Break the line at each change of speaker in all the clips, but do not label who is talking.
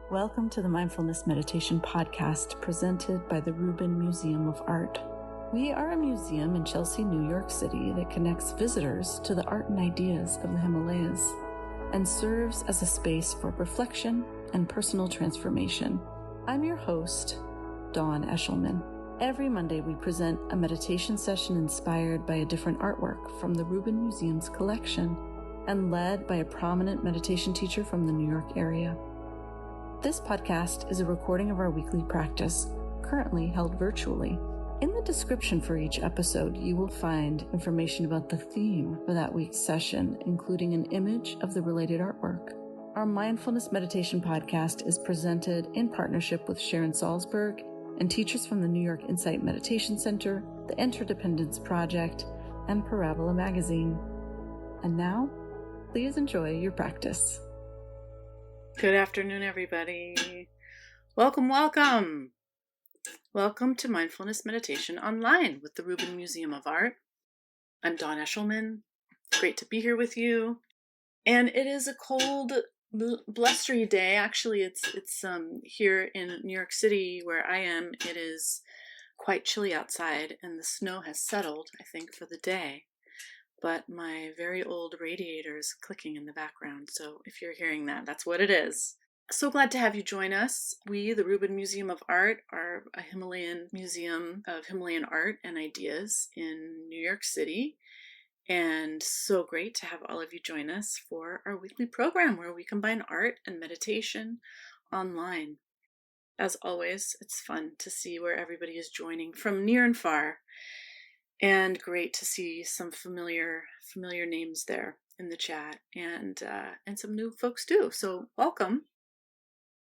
Welcome to the Mindfulness Meditation Podcast presented by the Rubin Museum of Art. We are a museum in Chelsea, New York City that connects visitors to the art and ideas of the Himalayas and serves as a space for reflection and personal transformation. I'm your host, Dawn Eshelman. Every Monday we present a meditation session inspired by a different artwork from the Rubin Museum's collection and led by a prominent meditation teacher from the New York area. This podcast is a recording of our weekly practice, currently held virtually. In the description for each episode, you will find information about the theme for that week's session, including an image of the related artwork. Our Mindfulness Meditation Podcast is presented in partnership with Sharon Salzberg and teachers from the New York Insight Meditation Center, the Interdependence Project, and Parabola Magazine. And now, please enjoy your practice. Good afternoon, everybody. Welcome. Welcome to Mindfulness Meditation Online with the Rubin Museum of Art. I'm Dawn Eshelman. Great to be here with you. And it is a cold, blustery day. Actually, it's here in New York City where I am. It is quite chilly outside, and the snow has settled, I think, for the day. But my very old radiator is clicking in the background. So if you're hearing that, that's what it is. So glad to have you join us. We, the Rubin Museum of Art, are a Himalayan museum of Himalayan art and ideas in New York City. And so great to have all of you join us for our weekly program where we combine art and meditation online. As always, it's fun to see where everybody is joining from near and far. And great to see some familiar names there in the chat, and some new folks too. So welcome.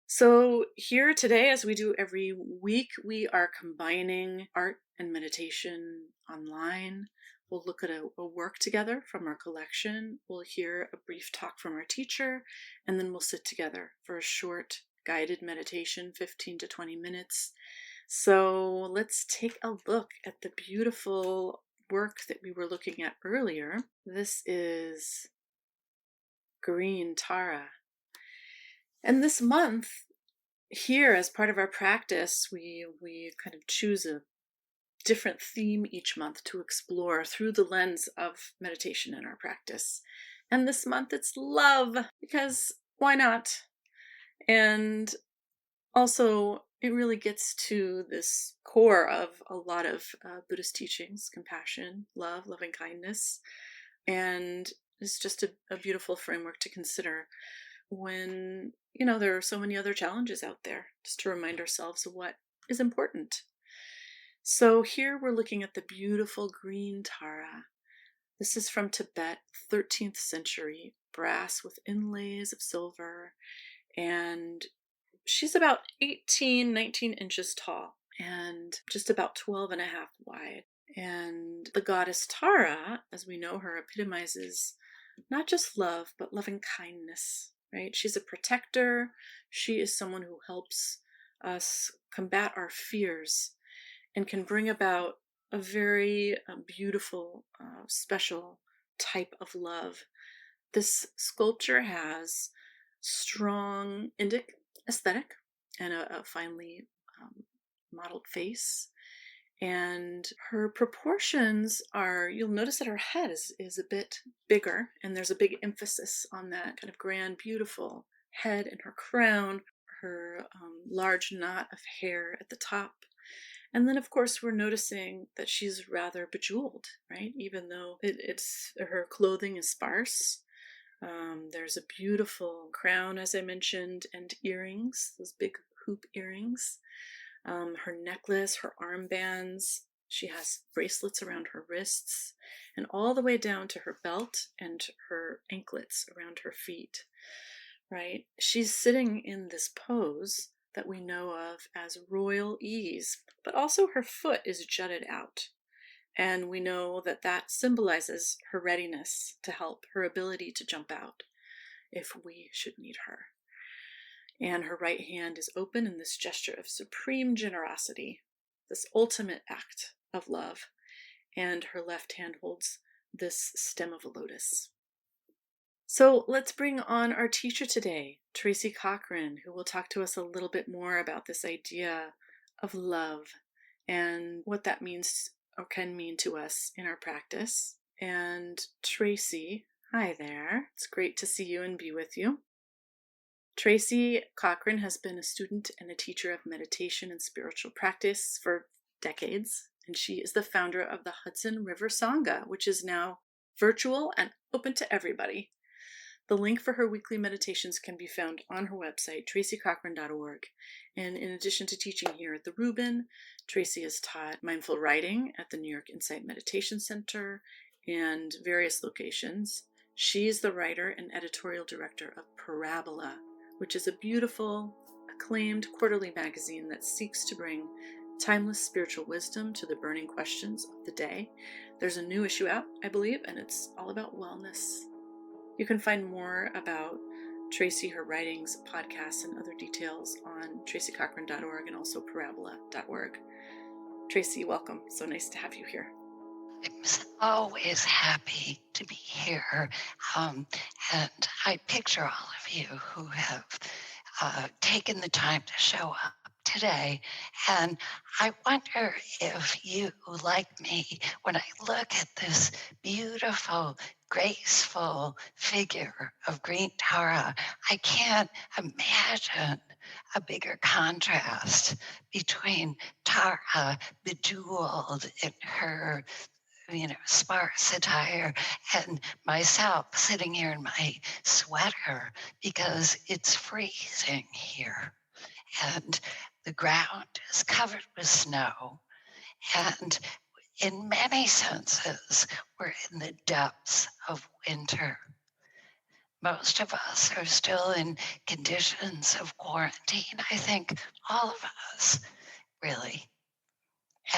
So here today, as we do every week, we are combining art and meditation online. We'll look at a work together from our collection. We'll hear a brief talk from our teacher, and then we'll sit together for a short guided meditation, 15 to 20 minutes. So let's take a look at the beautiful work that we were looking at earlier. This is Green Tara. And this month, here as part of our practice, we kind of choose a different theme each month to explore through the lens of meditation in our practice. And this month it's love, because why not? And also, it really gets to this core of a lot of Buddhist teachings: compassion, love, loving kindness. And it's just a beautiful framework to consider when, there are so many other challenges out there, just to remind ourselves of what is important. So here we're looking at the beautiful green Tara. This is from Tibet, 13th century, brass with inlays of silver, and she's about 19 inches tall and just about 12 and a half wide. And the goddess Tara, as we know her, epitomizes not just love, but loving kindness, right? She's a protector. She is someone who helps us combat our fears and can bring about a very beautiful, special type of love. This sculpture has strong Indic aesthetic and a finely modeled face. And her proportions are, you'll notice that her head is a bit bigger, and there's a big emphasis on that kind of grand, beautiful head and her crown, her large knot of hair at the top. And then, of course, we're noticing that she's rather bejeweled, right? Even though her clothing is sparse. There's a beautiful crown, as I mentioned, and earrings, those big hoop earrings. Her necklace, her armbands. She has bracelets around her wrists, and all the way down to her belt and her anklets around her feet, right? She's sitting in this pose that we know of as royal ease, but also her foot is jutted out. And we know that that symbolizes her readiness to help, her ability to jump out if we should need her. And her right hand is open in this gesture of supreme generosity, this ultimate act of love. And her left hand holds this stem of a lotus. So let's bring on our teacher today, Tracy Cochran, who will talk to us a little bit more about this idea of love and what that means or can mean to us in our practice. And Tracy, hi there. It's great to see you and be with you. Tracy Cochran has been a student and a teacher of meditation and spiritual practice for decades, and she is the founder of the Hudson River Sangha, which is now virtual and open to everybody. The link for her weekly meditations can be found on her website, tracycochran.org. And in addition to teaching here at the Rubin, Tracy has taught mindful writing at the New York Insight Meditation Center and various locations. She's the writer and editorial director of Parabola, which is a beautiful, acclaimed quarterly magazine that seeks to bring timeless spiritual wisdom to the burning questions of the day. There's a new issue out, I believe, and it's all about wellness. You can find more about Tracy, her writings, podcasts, and other details on tracycochran.org and also parabola.org. Tracy, welcome. So nice to have you here.
I'm always happy to be here. And I picture all of you who have taken the time to show up today. And I wonder if you, like me, when I look at this beautiful, graceful figure of green Tara, I can't imagine a bigger contrast between Tara, bejeweled in her sparse attire, and myself sitting here in my sweater because it's freezing here. And the ground is covered with snow. And in many senses, we're in the depths of winter. Most of us are still in conditions of quarantine. I think all of us, really.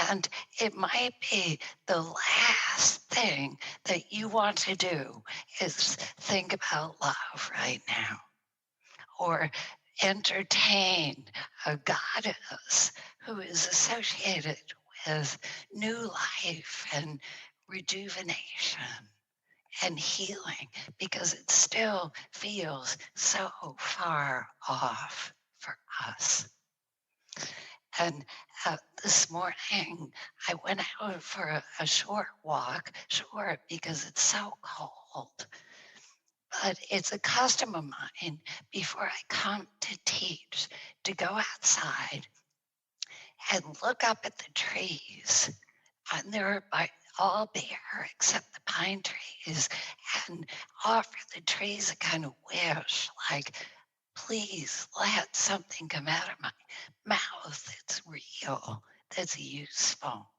And it might be the last thing that you want to do is think about love right now or entertain a goddess who is associated with new life and rejuvenation and healing because it still feels so far off for us. And this morning, I went out for a short walk, short because it's so cold. But it's a custom of mine before I come to teach to go outside and look up at the trees. And they're all bare except the pine trees, and offer the trees a kind of wish like, please let something come out of my mouth that's real, that's useful.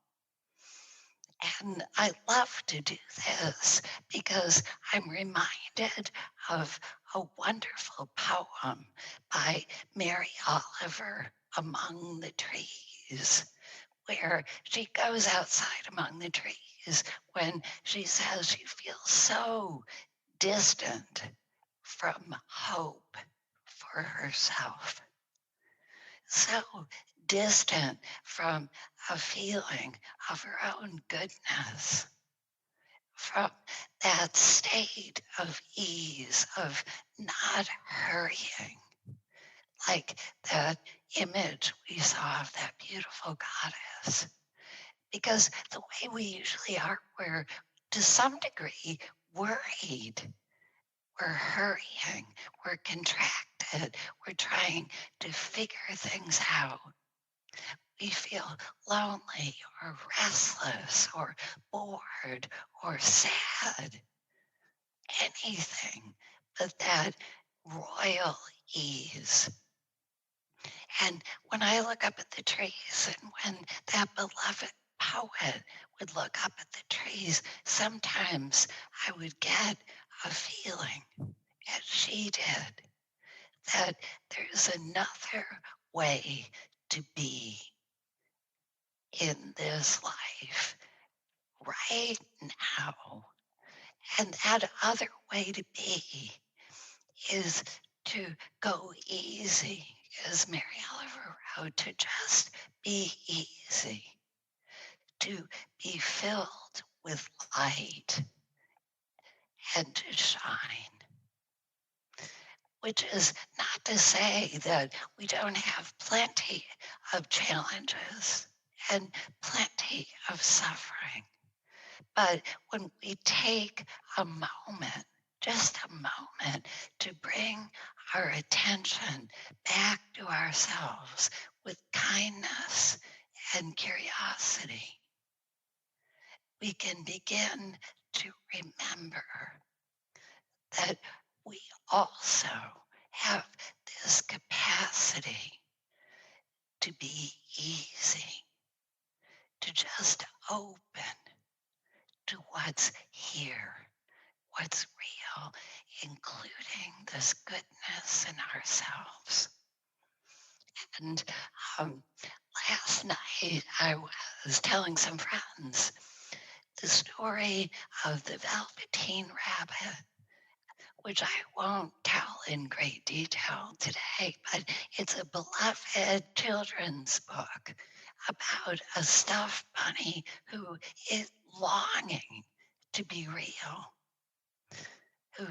And I love to do this because I'm reminded of a wonderful poem by Mary Oliver, Among the Trees, where she goes outside among the trees when she says she feels so distant from hope for herself, so distant from a feeling of her own goodness, from that state of ease, of not hurrying, like that image we saw of that beautiful goddess. Because the way we usually are, we're to some degree worried. We're hurrying, we're contracted, we're trying to figure things out. We feel lonely or restless or bored or sad. Anything but that royal ease. And when I look up at the trees, and when that beloved poet would look up at the trees, sometimes I would get a feeling, as she did, that there's another way to be in this life right now. And that other way to be is to go easy, as Mary Oliver wrote, to just be easy, to be filled with light and to shine. which is not to say that we don't have plenty of challenges and plenty of suffering. But when we take a moment, just a moment, to bring our attention back to ourselves with kindness and curiosity, we can begin to remember that we also have this capacity to be easy, to just open to what's here, what's real, including this goodness in ourselves. And um, last night I was telling some friends the story of the Velveteen Rabbit, which I won't tell in great detail today, but it's a beloved children's book about a stuffed bunny who is longing to be real, who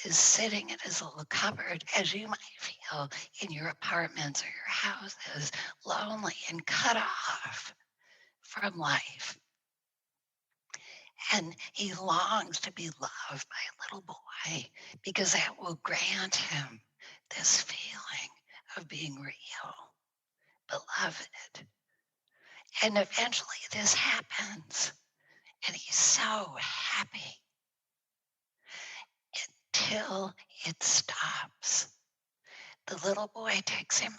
is sitting in his little cupboard, as you might feel in your apartments or your houses, lonely and cut off from life. And he longs to be loved by a little boy because that will grant him this feeling of being real, beloved. And eventually this happens, and he's so happy till it stops. The little boy takes him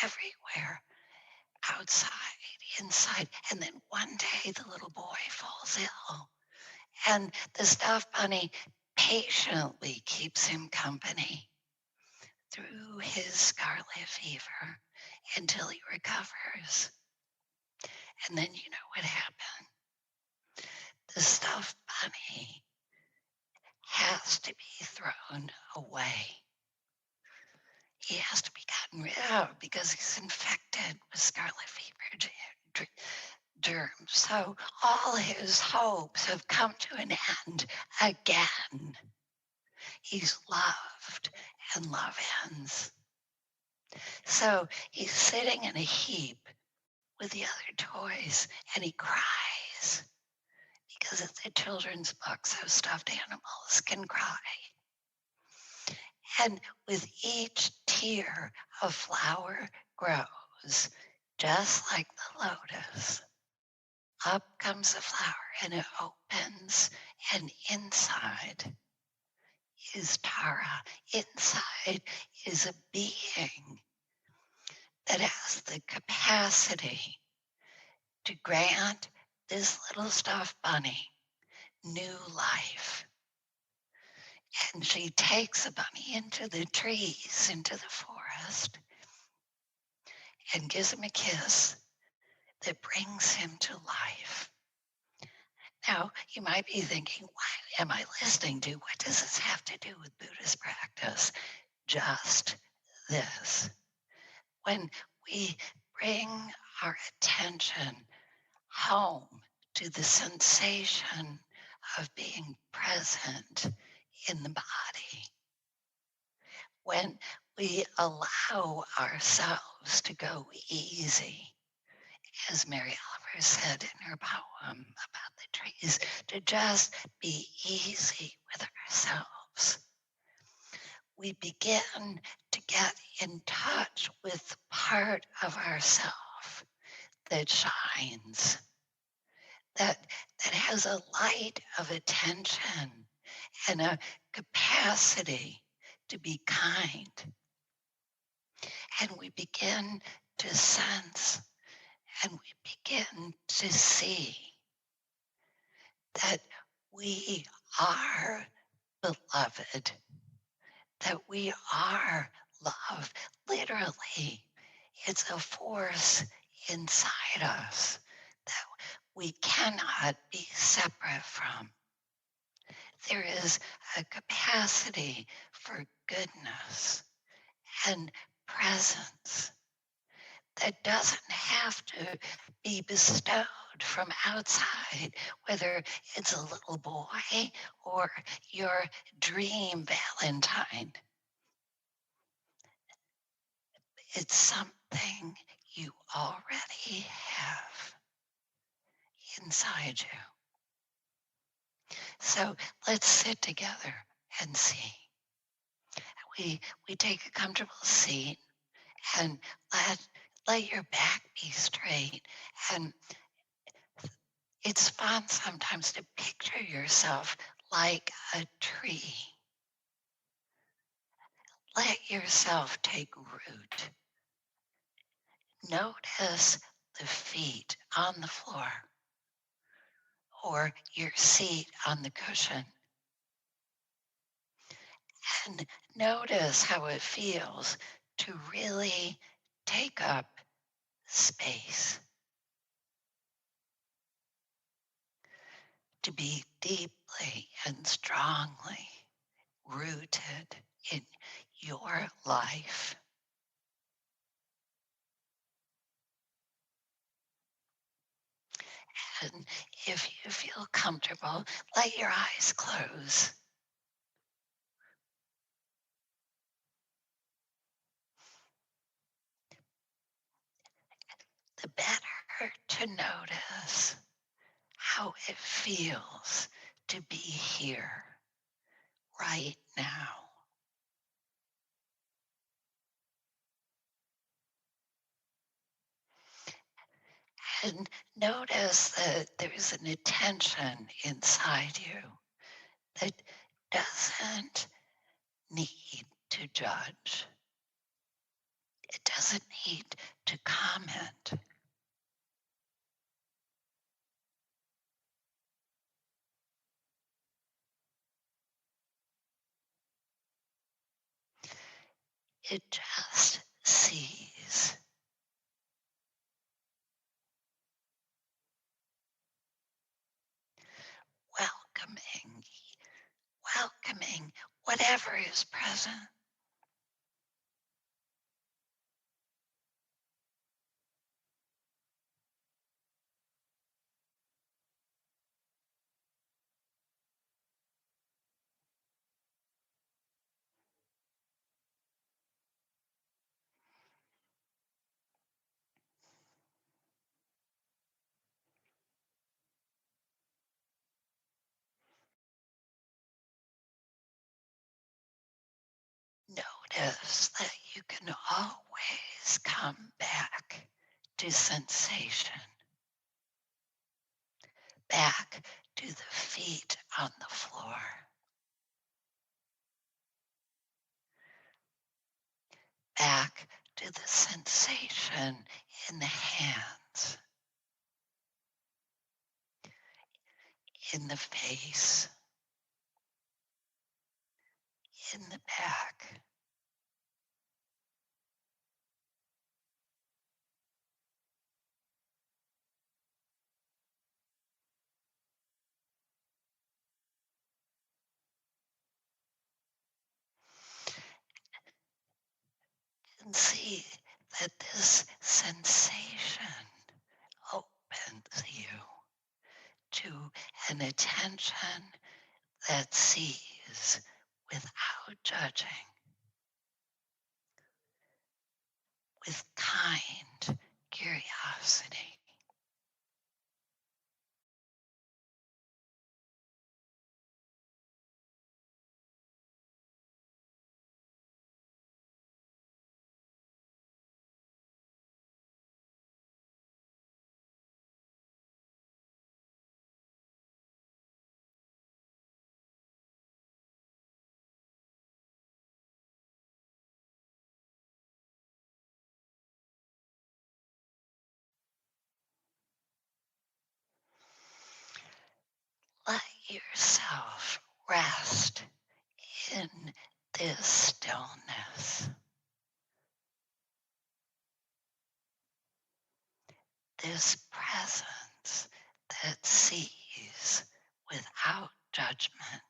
everywhere, outside, inside. And then one day the little boy falls ill, and the stuffed bunny patiently keeps him company through his scarlet fever until he recovers. And then you know what happened. The stuffed bunny has to be thrown away. He has to be gotten rid of because he's infected with scarlet fever germs. So all his hopes have come to an end again. He's loved and love ends. So he's sitting in a heap with the other toys and he cries because it's a children's book, so stuffed animals can cry. And with each tear, a flower grows, just like the lotus. Up comes the flower and it opens, and inside is Tara. Inside is a being that has the capacity to grant this little stuffed bunny new life. And she takes the bunny into the trees, into the forest, and gives him a kiss that brings him to life. Now, you might be thinking, what am I listening to? What does this have to do with Buddhist practice? Just this. When we bring our attention home to the sensation of being present in the body, when we allow ourselves to go easy, as Mary Oliver said in her poem about the trees, to just be easy with ourselves, we begin to get in touch with the part of ourself that shines, that has a light of attention and a capacity to be kind. And we begin to sense and we begin to see that we are beloved, that we are love. Literally, it's a force inside us that we cannot be separate from. There is a capacity for goodness and presence that doesn't have to be bestowed from outside, whether it's a little boy or your dream Valentine. It's something you already have inside you. So let's sit together and see. We take a comfortable seat and let your back be straight. And it's fun sometimes to picture yourself like a tree. Let yourself take root. Notice the feet on the floor or your seat on the cushion. And notice how it feels to really take up space, to be deeply and strongly rooted in your life. And if you feel comfortable, let your eyes close. The better to notice how it feels to be here right now. And notice that there's an attention inside you that doesn't need to judge. It doesn't need to comment. It just sees. Welcoming, welcoming whatever is present. Notice that you can always come back to sensation, back to the feet on the floor, back to the sensation in the hands, in the face, in the back. And see that this sensation opens you to an attention that sees without judging, with kind curiosity. Let yourself rest in this stillness, this presence that sees without judgment.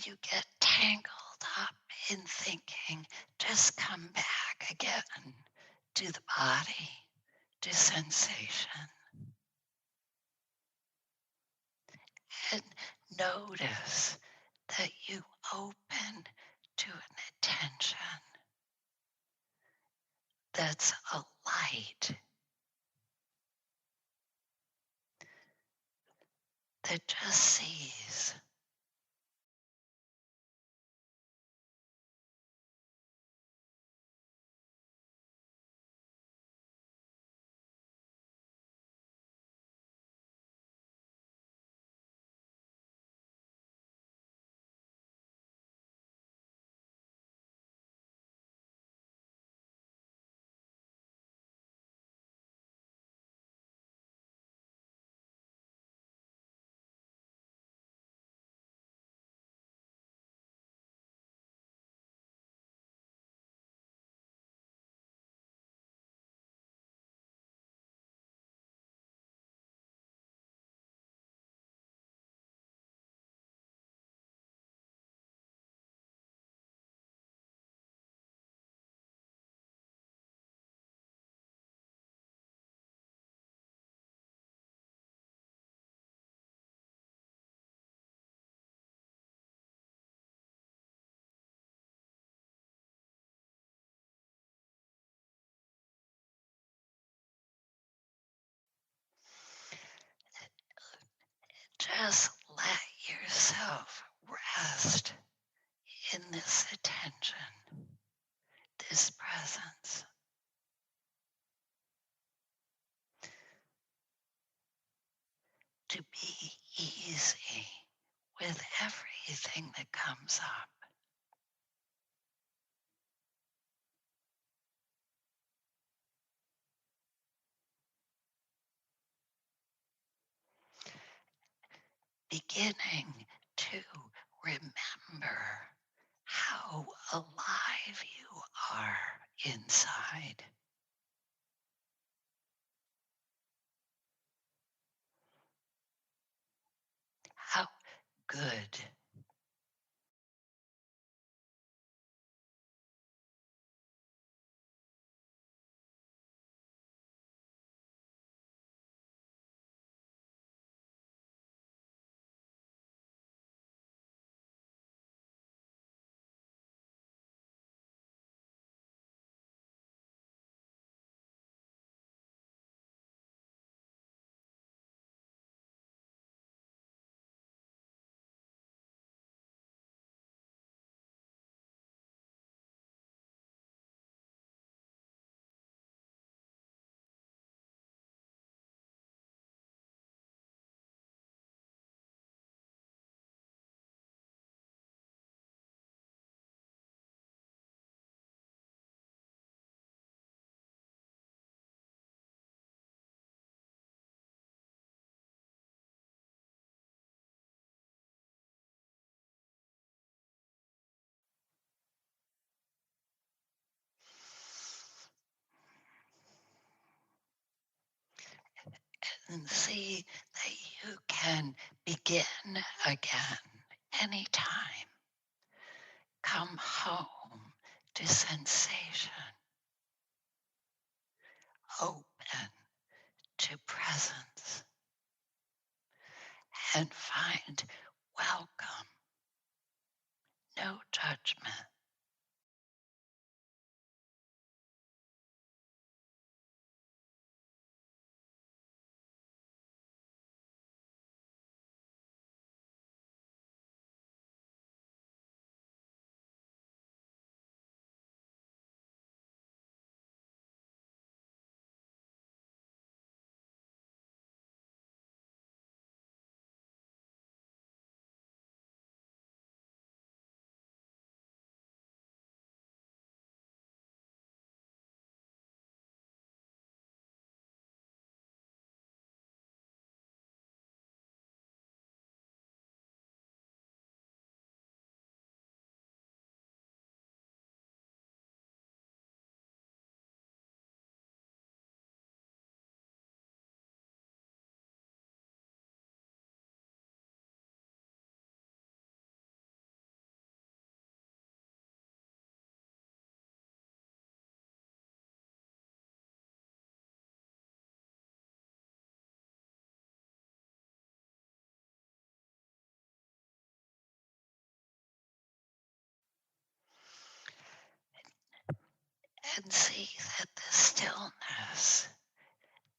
you get tangled up in thinking, just come back again to the body, to sensation, and notice that you open to an attention that's a light that just sees. Just let yourself rest in this attention, this presence. To be easy with everything that comes up. Beginning to remember how alive you are inside. How good and see that you can begin again anytime. Come home to sensation, open to presence, and find welcome, no judgment. and see that the stillness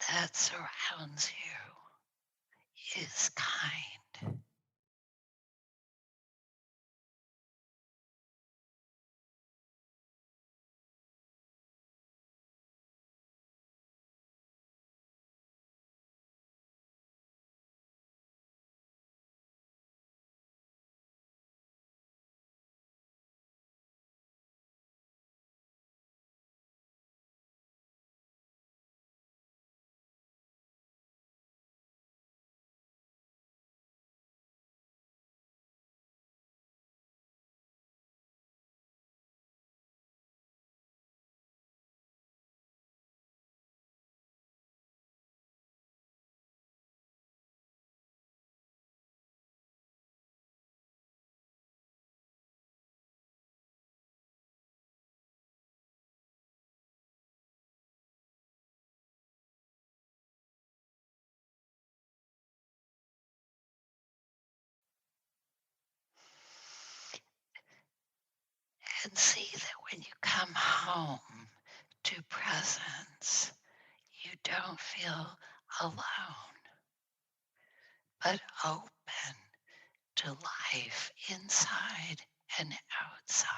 that surrounds you is kind. And see that when you come home to presence, you don't feel alone, but open to life inside and outside.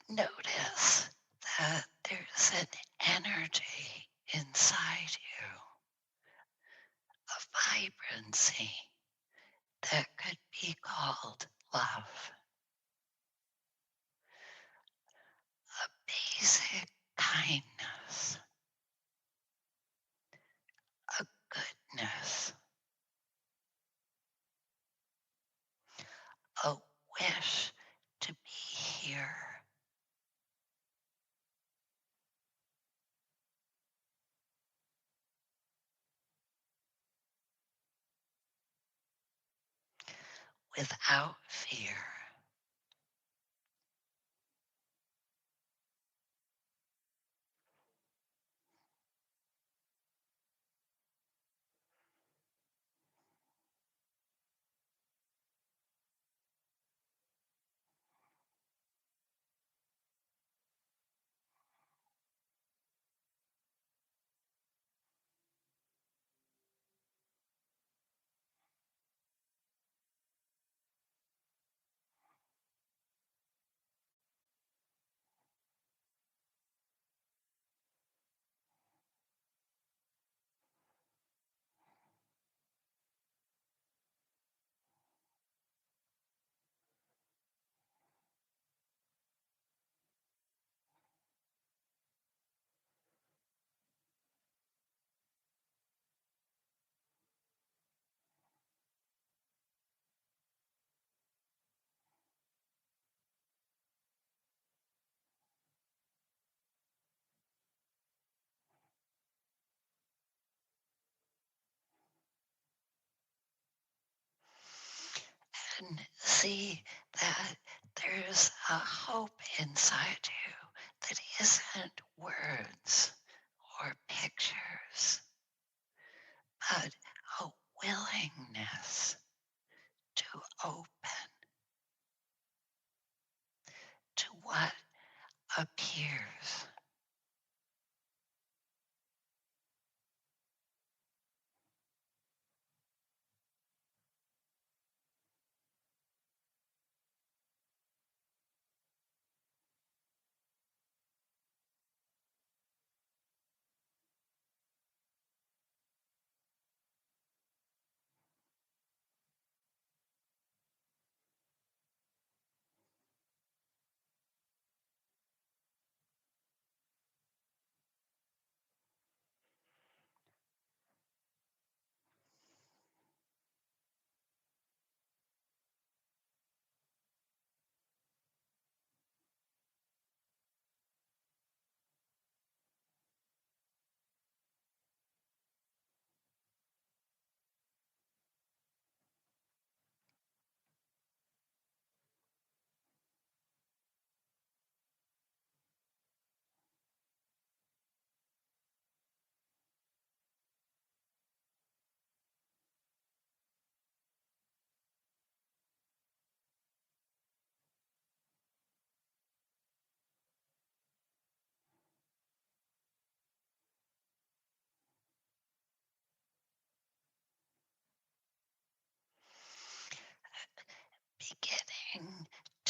Notice that there's an energy inside you, a vibrancy that could be called love, a basic kindness, a goodness, a wish to be here without fear. And see that there's a hope inside you that isn't words or pictures, but a willingness to open to what appears.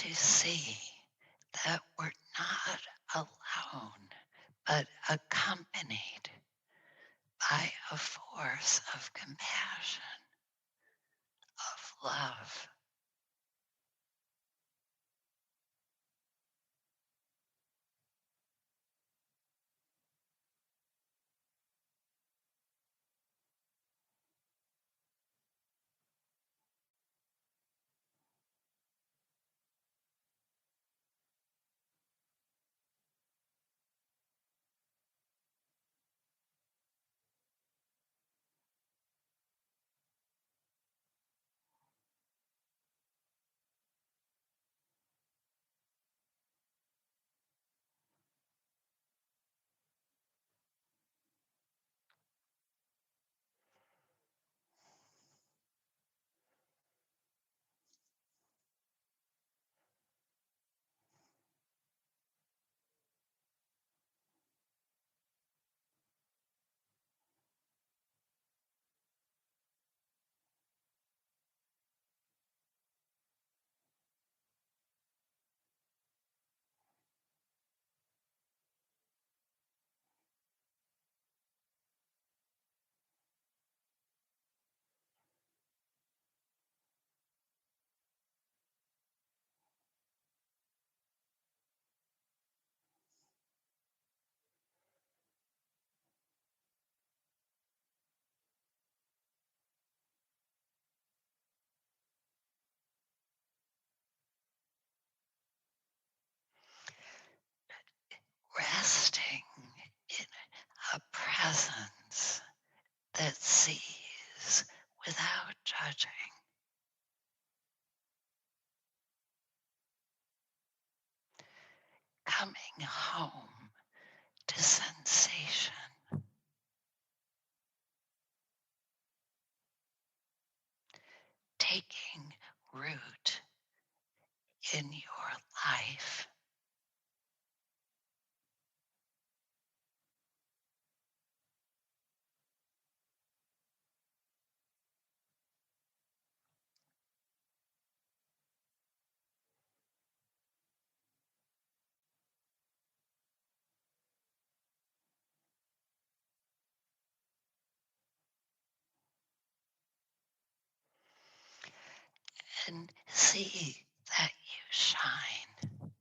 to see that we're not alone, but accompanied by a force of compassion, of love. Resting in a presence that sees without judging. Coming home to sensation. Taking root in your life. And see that you shine.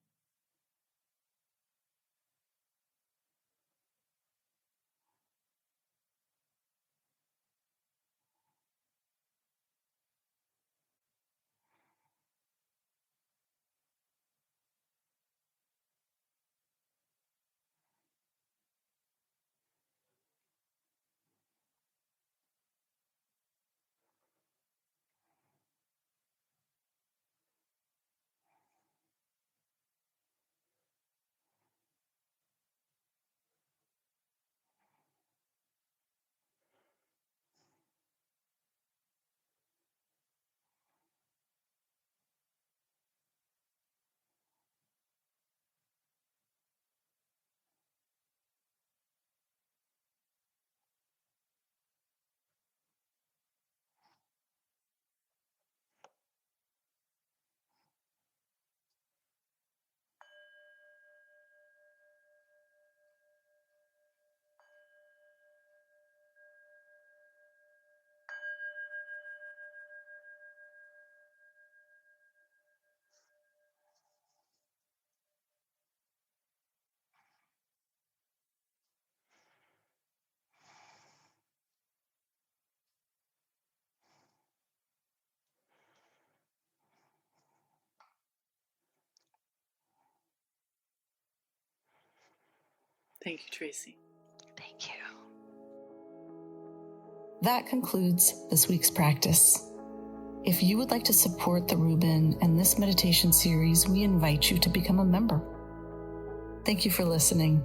Thank you, Tracy.
Thank you.
That concludes this week's practice. If you would like to support the Rubin and this meditation series, we invite you to become a member. Thank you for listening.